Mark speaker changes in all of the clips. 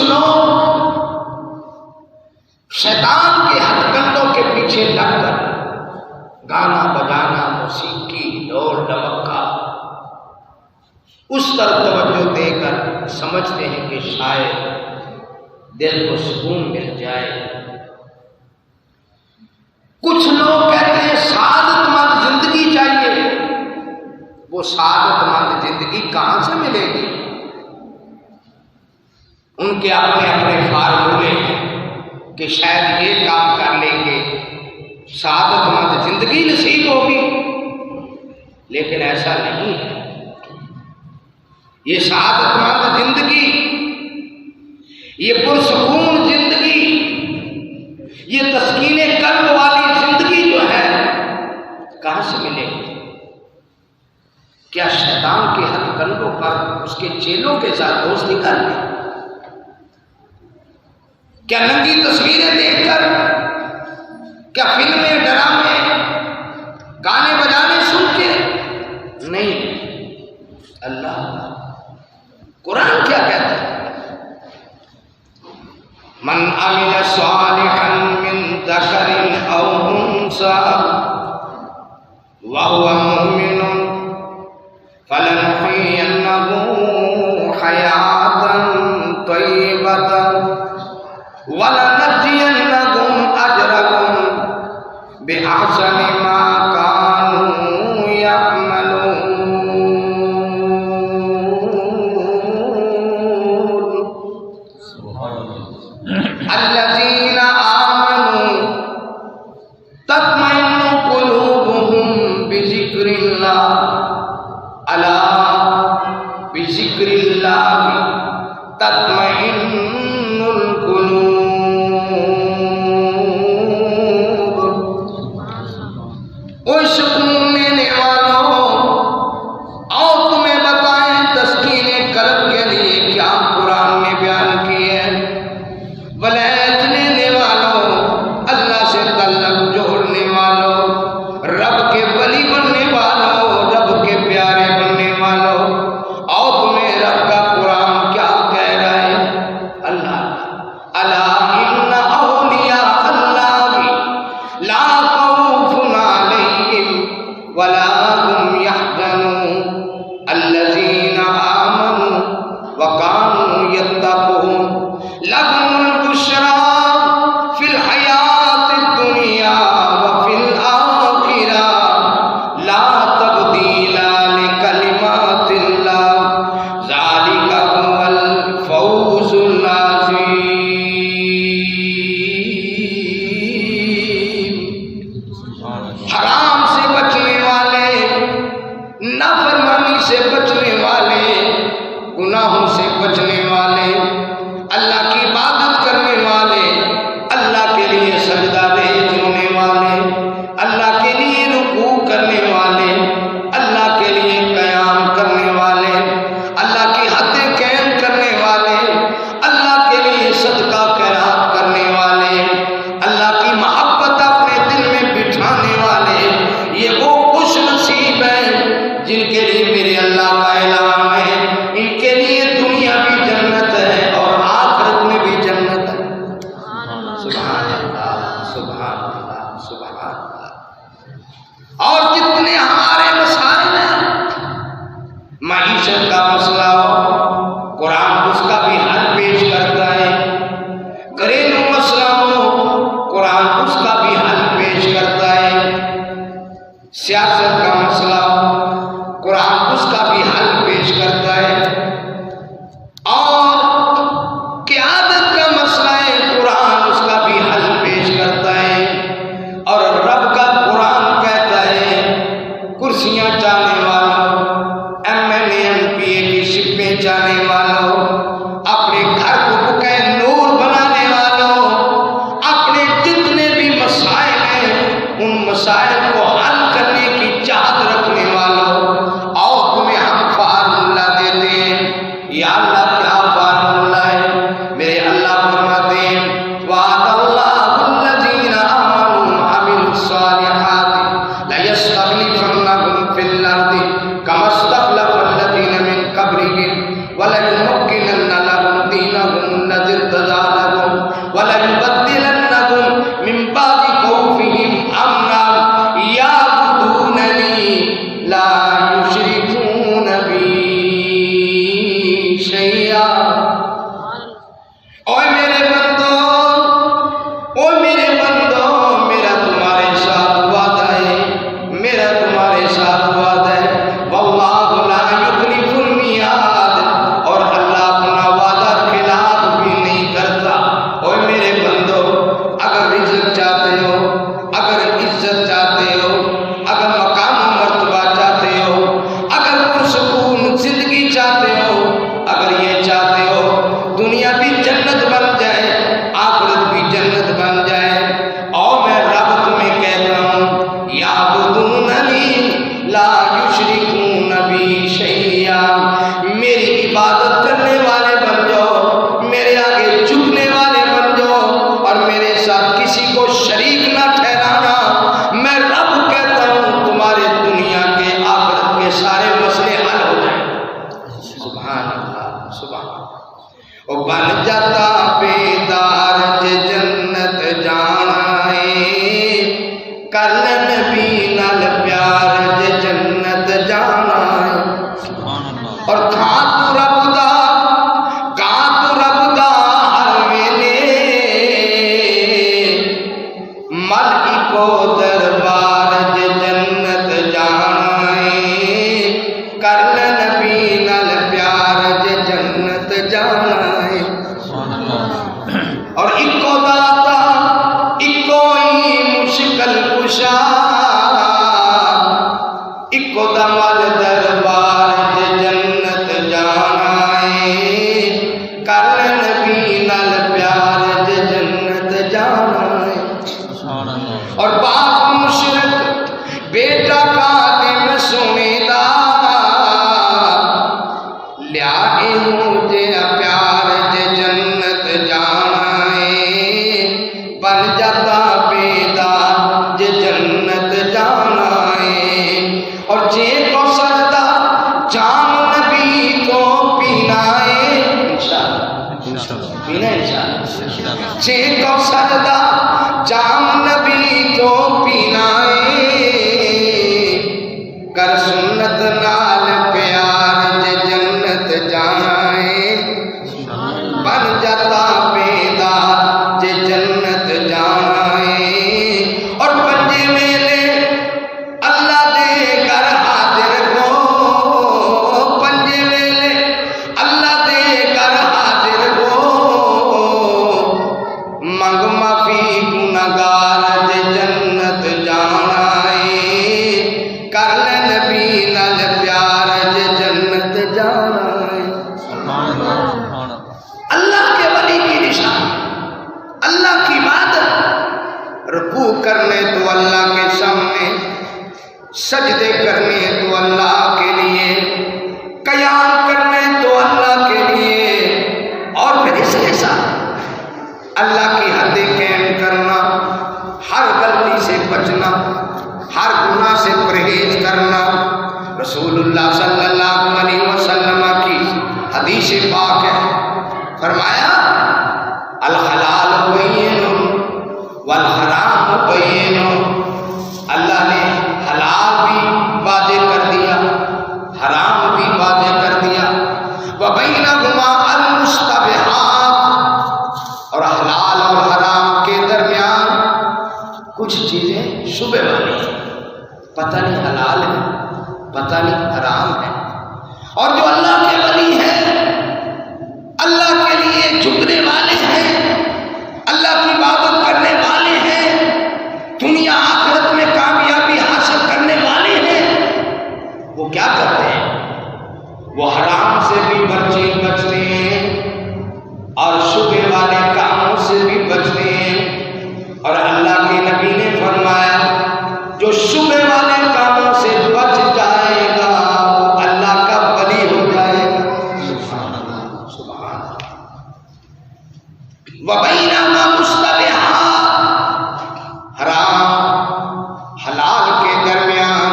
Speaker 1: لوگ شیطان کے ہتھ کنڈوں کے پیچھے لگ کر گانا بجانا، موسیقی، دوڑ ڈمکا اس طرف توجہ دے کر سمجھتے ہیں کہ شاید دل کو سکون مل جائے۔ کچھ لوگ کہتے ہیں سعادت مند زندگی چاہیے، وہ سعادت مند زندگی کہاں سے ملے گی؟ ان کے اپنے اپنے فارمولے ہیں کہ شاید یہ کام کر لیں گے سعادت مند زندگی نصیب ہوگی، لیکن ایسا نہیں ہے۔ یہ سعادت مند زندگی، یہ پرسکون زندگی، یہ تسکین قلب والی زندگی جو ہے کہاں سے ملے گی؟ کیا شیطان کے ہتھ کنڈوں پر اس کے چیلوں کے ساتھ دوستی کر لیں؟ کیا ننگی تصویریں دیکھ کر، کیا فلمیں، ڈرامے، گانے بجانے سن کے؟ نہیں، اللہ قرآن کیا کہتا ہے؟ من عمل صالحا من ذکر او انثى وهو مؤمن فلنحيينه حياة طيبة وَلَنَجْزِيَنَّهُمْ أَجْرَهُمْ بِأَحْسَنِ مَا كَانُوا يَعْمَلُونَ الَّذِينَ آمَنُوا تَطْمَئِنُّ قُلُوبُهُمْ بِذِكْرِ اللَّهِ أَلَا بِذِكْرِ اللَّهِ تَطْمَئِنُّ الْقُلُوبُ۔ اوہ سکون لینے والوں، آؤ تمہیں بتائیں تسکین قلب کے لیے کیا قرآن نے بیان کی ہے۔ ولایت لینے والوں، اللہ سے تعلق جوڑنے والوں، رب کے ولی بننے والوں، رب کے پیارے بننے والوں، آؤ تمہیں رب کا قرآن کیا کہہ رہا ہے۔ اللہ الا ان اولیاء اللہ لا خوف علیہم ولا هم يحزنون الذین آمنوا وكانوا يتقون لهم البشرى في الحیاة الدنیا وفي الآخرة لا تبدیل لکلمات اللہ ذلك هو الفوز العظیم۔ حرام سے بچنے والے، نافرمانی سے بچنے والے، گناہوں سے بچنے والے، اللہ کی عبادت کرنے والے، اللہ کے لیے سجدہ ریز ہونے والے، اللہ کے لیے رکوع کرنے والے، اللہ کے لیے قیام کرنے والے، اللہ کی حد قائم کرنے والے، اللہ کے لیے صدقہ خیرات کرنے والے، اللہ کی محبت اپنے دل میں بٹھانے والے، یہ وہ خوش نصیب ہیں جن کے لیے میرے اللہ کا اعلان ہے، ان کے لیے دنیا بھی جنت ہے اور آخرت میں بھی جنت ہے۔ سبحان اللہ، سبحان اللہ، سبحان اللہ۔ اور جتنے ہمارے مسائل ہیں، معیشت کا مسئلہ ہو، قرآن اس کا بھی حل پیش کرتا ہے، گھریلو مسئلہ ہو، قرآن اس کا بھی حل پیش کرتا ہے، سیاست کا مسئلہ ہو، قرآن اس کا بھی حل پیش کرتا ہے، اور قیادت کا مسئلہ ہے، قرآن اس کا بھی حل پیش کرتا ہے۔ اور رب کا قرآن کہتا ہے کرسیاں چاہنے والوں، M L A M P A کی شپیں چاہنے والوں، اپنے گھر کو بقع نور بنانے والوں، اپنے جتنے بھی مسائل ہیں ان مسائل کو حل کرنے کی چاہت رکھنے والوں، آؤ تمہیں ہم فارمولہ دیتے ہیں۔ یا اللہ کیا فارمولہ ہے؟ میرے اللہ فرماتے ہیں وعد اللہ الذین آمنوا وعملوا الصالحات ليستخلفنهم في الارض كما استخلف الذین من قبلهم وليمكنن لهم دینهم الذی شیئا. اوے میرے بندو، او میرے بندو، میرا تمہارے ساتھ وعدہ ہے، میرا تمہارے ساتھ وعدہ ہے. واللہ لا یخلف المیعاد، اور اللہ اپنا وعدہ خلاف بھی نہیں کرتا. اوے میرے بندو، اگر رزق چاہتے ہو، اگر عزت چاہتے ہو، اگر مقام و مرتبہ چاہتے ہو، اگر پرسکون زندگی چاہتے ہو، اگر یہ چاہتے ہو دنیا بھی جنت بن جائے، آخرت بھی جنت بن جائے، اور میں رب تمہیں کہتا ہوں یعبدوننی لا یشرکون بی شیئا، میری عبادت کرنے والے بن جاؤ، میرے آگے جھکنے والے بن جاؤ، اور میرے ساتھ کسی کو شریک نہ ٹھہرانا. میں رب کہتا ہوں تمہارے دنیا کے آخرت کے سارے مسئلے حل ہو جائیں. سبحان اللہ، سبحان اللہ. او بن جاتا بیدار جے جنت جانا ہے، کر نبی نال پیار جے جنت جانا ہے. اور کھا تو رب دا، گا تو رب دا ہر ویلے، مل کو دربار جے جنت جانا ہے، کر نبی نال پیار جے جنت جانا ہے. اور اکو داتا اکو ہی مشکل کشا، اکو دا مل دربار جے جنت جانا ہے، کر نبی نال پیار جے جنت جانا ہے. اور باپ مشرک بیٹا قادم سونے دا، لیا مجھے پیار جے جنت جانا ہے، بن جاتا بیدار جے جنت جانا ہے. اور جے کو سردا جام نبی تو پینا ہے، انشاءاللہ پینا ہے انشاءاللہ. جے کو سردا جام نبی تو پینا ہے، کر سنت نال پیار جے جنت جانا ہے، بن جاتا بیدار جے جنت جانا ہے. اور پنجے ویلے اللہ دے گھر حاضر ہو، پنجے ویلے اللہ دے گھر حاضر ہو، منگ معافی گنہگار جے جنت جانا ہے، کر لے نبی نال پیار جے جنت جانا ہے. اللہ کے ولی کی نشان، اللہ کی عبادت، رکوع کرنے تو اللہ کے سامنے، سجدے کرنے تو اللہ کے لیے، قیام کرنے تو اللہ کے لیے، اور پھر اس کے ساتھ اللہ کی حدیں قائم کرنا، ہر غلطی سے بچنا، ہر گناہ سے پرہیز کرنا. رسول اللہ صلی اللہ علیہ وسلم کی حدیث پاک ہے، فرمایا الحلال بین والحرام بین. اللہ نے حلال بھی واضح کر دیا، حرام بھی واضح کر دیا. وبینہما المشتبہات، اور حلال اور حرام کے درمیان کچھ چیزیں شبہ والی ہیں، پتہ نہیں حلال ہے، پتہ نہیں حرام ہے. اور جو اللہ کے ولی ہیں، اللہ کے لیے جھکنے والے ہیں، اللہ کی عبادت کرنے والے ہیں، دنیا آخرت میں کامیابی حاصل کرنے والے ہیں، وہ کیا کرتے ہیں؟ وہ حرام سے بھی بچتے ہیں، اور شبہ والے کاموں سے بھی بچتے ہیں. اور اللہ کے نبی نے فرمایا جو شبہ والے کاموں سے بچ جائے گا وہ اللہ کا ولی ہو جائے گا. سبحان اللہ، سبحان اللہ. وبینہما مشتبہات، حرام حلال کے درمیان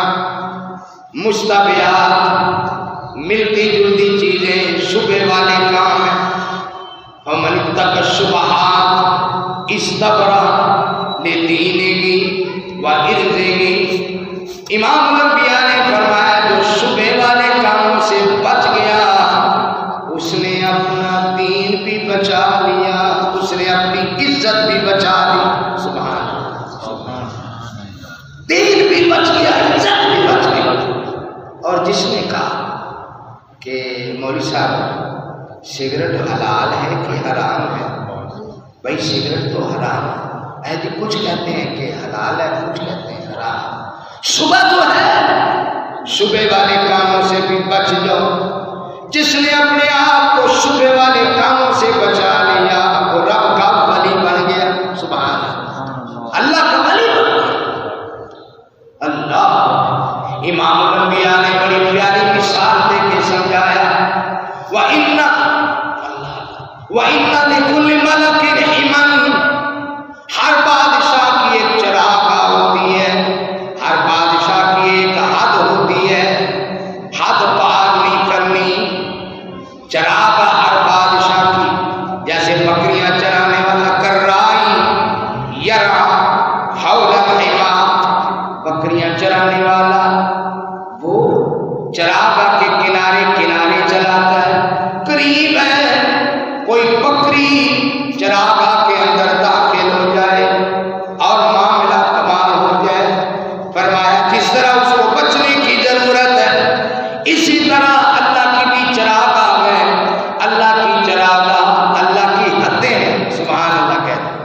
Speaker 1: مشتبہات، ملتی جلتی چیزیں، شبہ والے کام ہیں. فمن اتقى الشبہات استبرأ لدینہ وعرضہ. امام الانبیاء نے فرمایا جو شبہ والے کاموں سے بچ گیا اس نے اپنا دین بھی بچا لیا، اس نے اپنی عزت بھی بچا لی. سبحان اللہ، دین بھی بچ گیا، عزت بھی بچ گئی. اور جس نے کہا کہ مولوی صاحب سگریٹ حلال ہے کہ حرام ہے، بھائی سگریٹ تو حرام ہے جی، کچھ کہتے ہیں کہ حلال ہے، کچھ کہتے ہیں حرام. صبح تو ہے، صبح والے کاموں سے بھی بچ جاؤ. جس نے اپنے آپ کو صبح والے کاموں سے بچا لیا وہ رب کا ولی بن گیا. سبحان اللہ، اللہ کا ولی بن گیا. اللہ، امام الانبیاء نے بڑی پیاری مثال دے کے سمجھایا، وَإِنَّ لِكُلِّ مَلَكٍ حِمًا. ہر بادشاہ کی ایک چراگاہ ہوتی ہے، ہر بادشاہ کی ایک حد ہوتی ہے، حد پار نہیں کرنی. چراگاہ ہر بادشاہ کی، جیسے بکریاں چرانے والا قاری یرا حول الحما، بکریاں چرانے والا وہ چراگاہ کے کنارے کنارے چلاتا ہے. قریب ہے کوئی بکری چراگاہ کے اندر داخل ہو جائے اور معاملہ تباہ ہو جائے. فرمایا جس طرح اس کو بچنے کی ضرورت ہے، اسی طرح اللہ کی بھی چراگاہ ہے. اللہ کی چراگاہ اللہ کی حدیں ہیں. سبحان اللہ کہتے ہیں،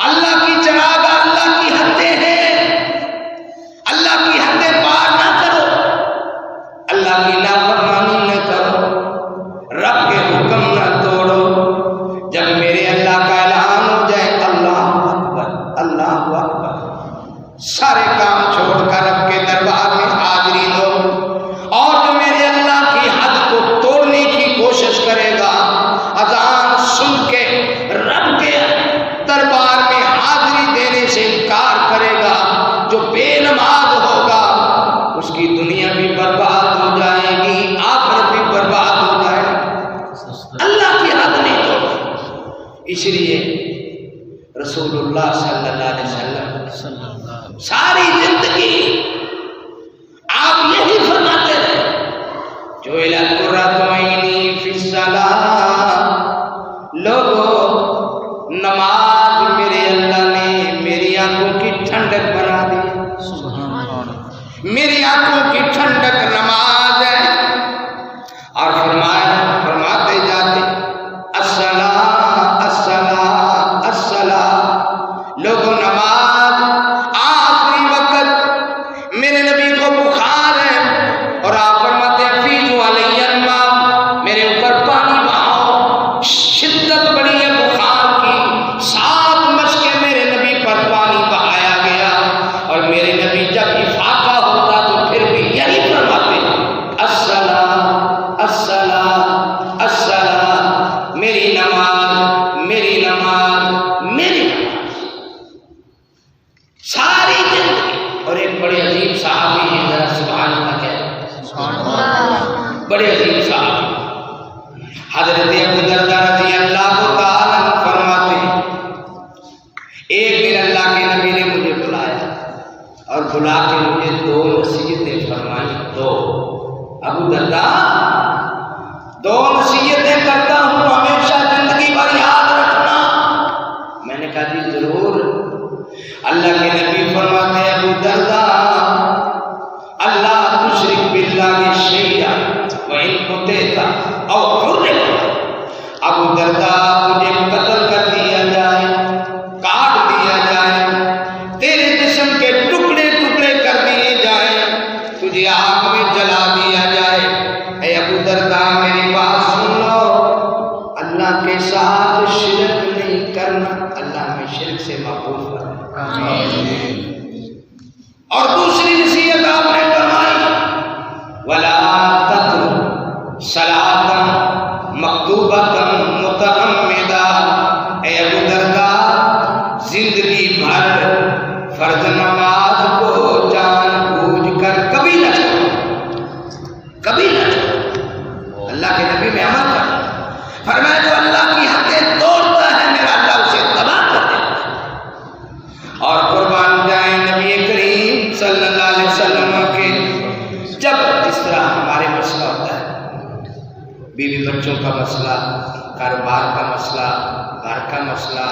Speaker 1: اللہ کی چراگاہ اللہ کی حدیں ہیں. اللہ کی حدیں پار نہ کرو، اللہ کی نافرمانی نہ کرو، رب کے حکم نہ توڑو. جب میرے اللہ کا اعلان ہو جائے اللہ اکبر اللہ اکبر، سارے کام چھوڑ کر رب کے دربار میں حاضری دو. اور جو میرے اللہ کی حد کو توڑنے کی کوشش کرے گا، اذان سن کے رب کے دربار میں حاضری دینے سے انکار کرے گا، جو بے نماز ہوگا اس کی دنیا بھی برباد ہو جائے گی، آخرت بھی برباد ہو جائے گی. اللہ کی حد نہیں توڑ. اس لیے رسول اللہ صلی اللہ علیہ وسلم ساری زندگی آپ یہی فرماتے رہے، جو قرۃ عینی فی الصلاۃ. لوگوں، نماز میرے اللہ نے میری آنکھوں کی ٹھنڈک بنا دی. میری آنکھوں کی ٹھنڈک نماز ہے. اور فرماتے جاتے الصلاۃ الصلاۃ الصلاۃ. لوگوں نماز. آخری وقت میرے نبی کو بخار ہے اور آپ فرماتے ہیں فیضوا علی الماء، میرے اوپر پانی بہاؤ. شدت بڑی ہے بخار کی، 7 مشکیں میرے نبی پر پانی بہایا گیا. اور میرے نبی جب افاقہ ہوتا تو پھر بھی یہی فرماتے الصلاۃ الصلاۃ الصلاۃ. میری نماز میری نماز میری نماز ساری زندگی. اور ایک بڑے عظیم صحابی ہیں، ذرا سبحان اللہ کہتے ہیں. بڑے عظیم صحابی حضرت ابو درداء رضی اللہ تعالی عنہ فرماتے ہیں، ایک دن اللہ کے نبی نے مجھے بلایا اور بلا کے مجھے 2 نصیحتیں فرمائی. 2 ابو درداء 2 نصیحتیں کرتا ہوں، ہمیشہ زندگی بھر یاد رکھنا. میں نے کہا جی ضرور. اللہ کے نبی فرماتے ہیں ابو درداء اللہ تشرک باللہ شیئا وإن قتلت او حرقت. ابو درداء تجھے قتل کر دیا جائے، کاٹ دیا جائے، تیرے جسم کے ٹکڑے ٹکڑے کر دیے جائیں، تجھے آگ میں جلا دیا جائے. اے ابو درداء میری بات سن لو، اللہ کے ساتھ شرک نہیں کرنا. اللہ میں شرک سے محفوظ کرنا. اور دوسری نصیحت آپ نے فرمائی وَلَا تَتْرُكْ صَلَاةً مَكْتُوبَةً مُتَعَمِّدًا. اے ابو درداء زندگی بھر فرض نماز کو جان بوجھ کر کبھی نہ چھوڑو، کبھی نہ چھوڑو. اللہ کے نبی میں عمل کر فرمایا جو اللہ کی حدیں توڑتا ہے میرا اللہ اسے تباہ کر دیتا ہے. اور قربان جائیں نبی کریم صلی اللہ علیہ وسلم کے جب جس طرح ہمارے مسئلہ ہوتا ہے بیوی بچوں کا مسئلہ، کاروبار کا مسئلہ، گھر کا مسئلہ،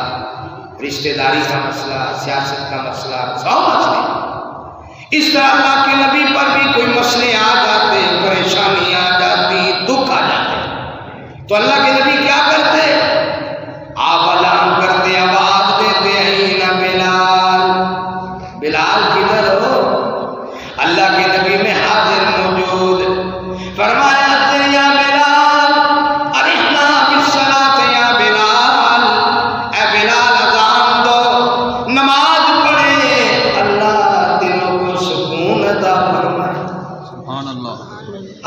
Speaker 1: رشتہ داری کا مسئلہ، سیاست کا مسئلہ، 100 مسئلے۔ اس طرح اللہ کے نبی پر بھی کوئی مسئلے آ جاتے، پریشانی آ جاتی، دکھ آ جاتے، تو اللہ کے نبی کیا کرتے؟ آپ اعلان کرتے، آواز دیتے، اینا بلال، بلال کدھر ہو؟ اللہ کے نبی میں حاضر موجود، فرمایا یا بلال ارحنا بالصلاۃ یا بلال، اے بلال اذان دو، نماز پڑھے، اللہ دلوں کو سکون عطا فرمائے۔ سبحان اللہ،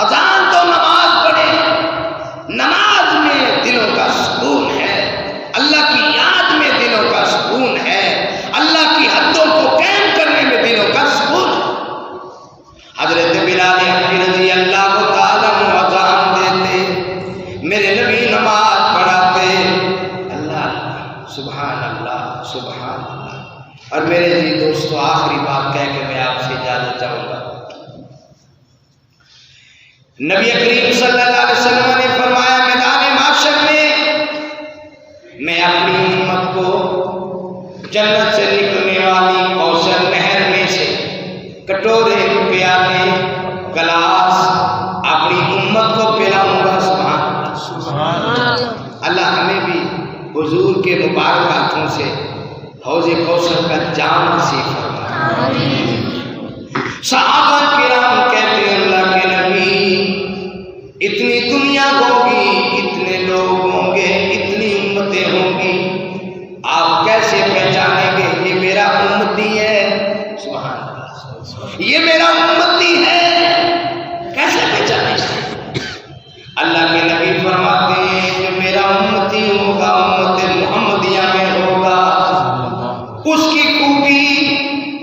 Speaker 1: اذان دو، نماز پڑھے، نماز میں دلوں کا سکون ہے، اللہ کی یاد میں دلوں کا سکون ہے، اللہ کی حدوں کو قائم کرنے میں دلوں کا سکون ہے۔ حضرت بلال رضی اللہ تعالیٰ عنہ اذان دیتے، میرے نبی نماز پڑھاتے، اللہ سبحان اللہ سبحان اللہ۔ اور میرے جی دوستو آخری بات کہہ کے میں آپ سے اجازت چاہوں گا، نبی کریم صلی اللہ علیہ وسلم نے فرمایا میدان محشر میں اپنی امت کو جنت سے نکلنے والی کوثر نہر میں سے کٹورے، پیالے، گلاس اپنی امت کو پلاؤں گا۔ سبحان اللہ۔ اللہ ہمیں بھی حضور کے مبارک ہاتھوں سے حوض کوثر کا جام نصیب فرمائے۔ صحابہ کرام کہتے ہیں اللہ کے نبی، اتنی دنیا ہوگی، اتنے لوگ ہوں گے، اتنی امتیں ہوں گی، آپ کیسے پہچانیں گے یہ میرا امتی ہے؟ سبحان اللہ، یہ میرا امتی ہے، کیسے پہچانے گے؟ اللہ کے نبی فرماتے ہیں کہ میرا امتی ہوگا، امت محمدیہ میں ہوگا، اس کی خوبی،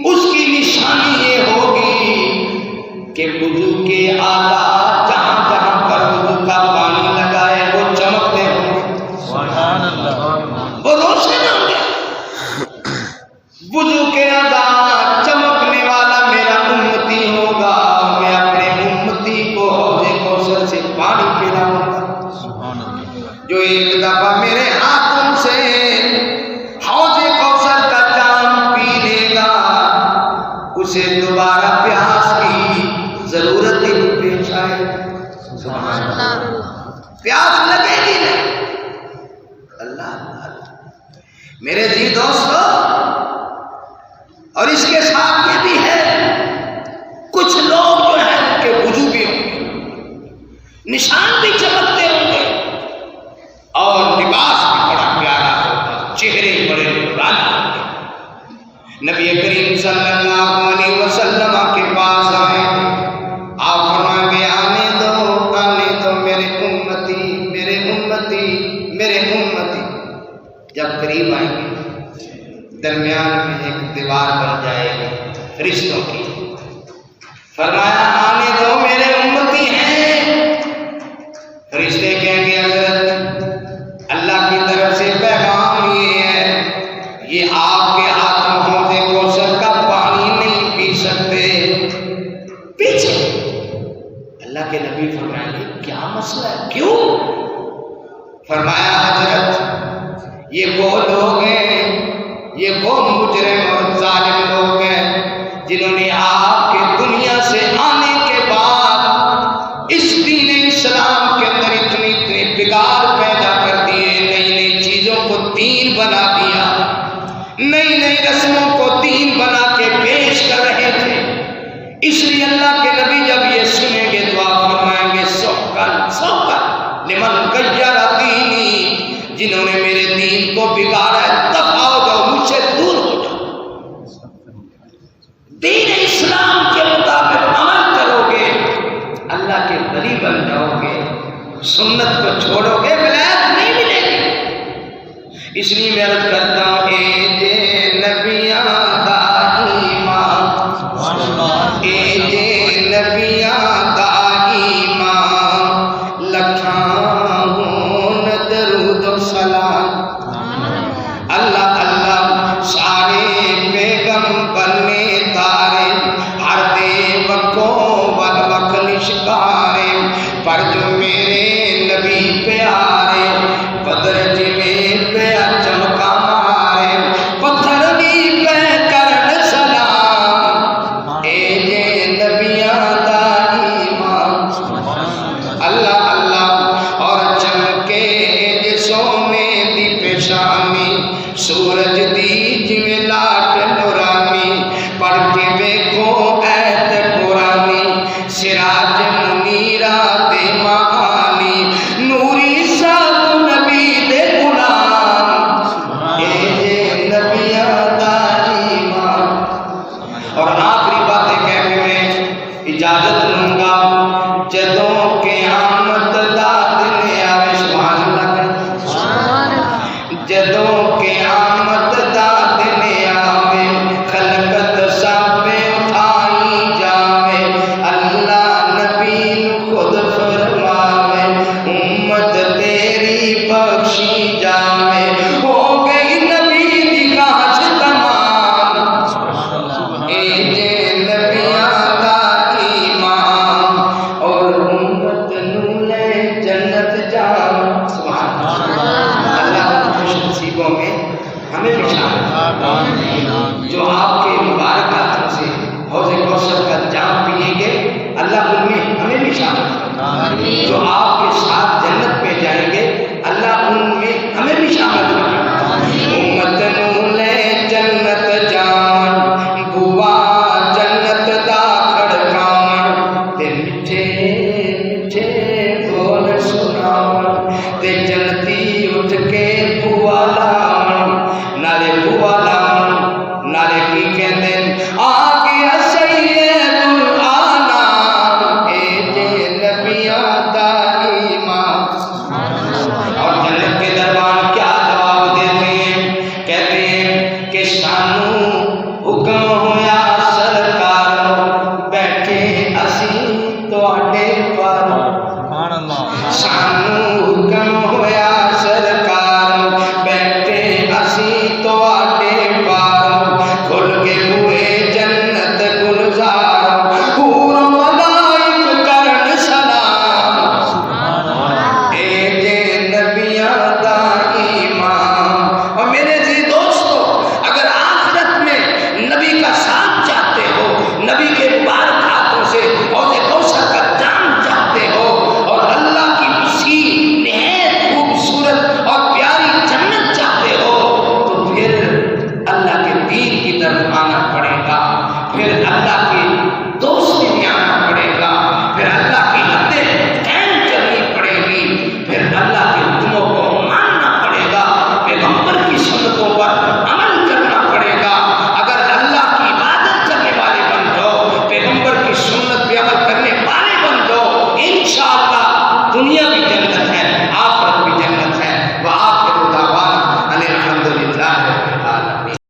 Speaker 1: اس کی نشانی یہ ہوگی کہ وضو کے آلات جہاں جہاں پر وضو کا پانی لگائے وہ چمکتے ہوں گے، سبحان اللہ، وہ روشن ہوں گے۔ وضو کے آلات چمکنے والا میرا امتی ہوگا، میں اپنے امتی کو حوض کوثر سے پانی پلاؤں گا، سبحان اللہ۔ جو ایک دفعہ میرے ہاتھوں سے حوض کوثر کا جام پی لے گا، اسے دوبارہ پیاس کی ضرورت ہی نہیں پیش آئے، سبحان اللہ، پیاس لگے گی نہیں۔ اللہ میرے جی دوستو، اور اس کے ساتھ یہ بھی ہے کچھ لوگ جو ہیں ان کے وضو بھی ہوں گے، نشان بھی چمکتے ہوں گے، اور لباس بھی بڑا پیارا ہوگا، چہرے بڑے نورانی ہوں گے۔ نبی کریم صلی اللہ علیہ وسلم کے پاس آئے، آپ فرمائیں گے آنے دو میرے امتی، میرے امتی، میرے امتی۔ جب قریب آئیں گے درمیان میں ایک دیوار بن جائے گی رشتوں کی، فرمایا آنے دو میرے امتی ہیں۔ فرشتے کہیں گے حضرت اللہ کی طرف سے پیغام یہ ہے، یہ آپ کے ہاتھوں حوض کوثر کا پانی نہیں پی سکتے، پیچھے۔ اللہ کے نبی فرمائیں گے کیا مسئلہ ہے، کیوں؟ فرمایا حضرت یہ وہ لوگ ہیں، یہ وہ مجرم اور ظالم لوگ ہیں جنہوں نے آپ کے دنیا سے آنے کے بعد اس دین اسلام کے اندر اتنے بگاڑ پیدا کر دیے، نئی نئی چیزوں کو دین بنا دیا، نئی نئی رسموں کو دین بنا کے پیش کر رہے تھے۔ اس لیے اللہ کے نبی جب یہ سنیں گے دعا فرمائیں گے سوکن سوکن لمن غیر دینی، جنہوں نے میرے دین کو بگاڑا ہے، دفع ہو جاؤ، مجھ سے دور ہو جاؤ۔ دین اسلام کے مطابق عمل کرو گے، اللہ کے ولی بن جاؤ گے، سنت کو چھوڑو گے، ولایت نہیں ملے گی۔ اس لیے میں عرض کرتا ہوں اے جے نبیاں دا ایمان، اے جے نبیاں دا ایمان، لکھاں ہون درود و سلام، اللہ اللہ سارے پیغمبر نے تارے، ہر دے وکو ول وکل شکارے، پر جو میرے نبی جان. سبحان اللہ. اللہ خوش نصیبوں میں ہمیں بھی شامل جو آپ کے مبارک ہاتھوں سے حوض کوثر کا جام پیئیں گے. اللہ ان میں ہمیں بھی شامل جو آپ کے ساتھ جنت میں جائیں گے. اللہ ان میں ہمیں بھی شامل کرے. امت نوں لے جنت جان بوا جنت دا کھڑکاون تے میٹھے میٹھے بول سناون تے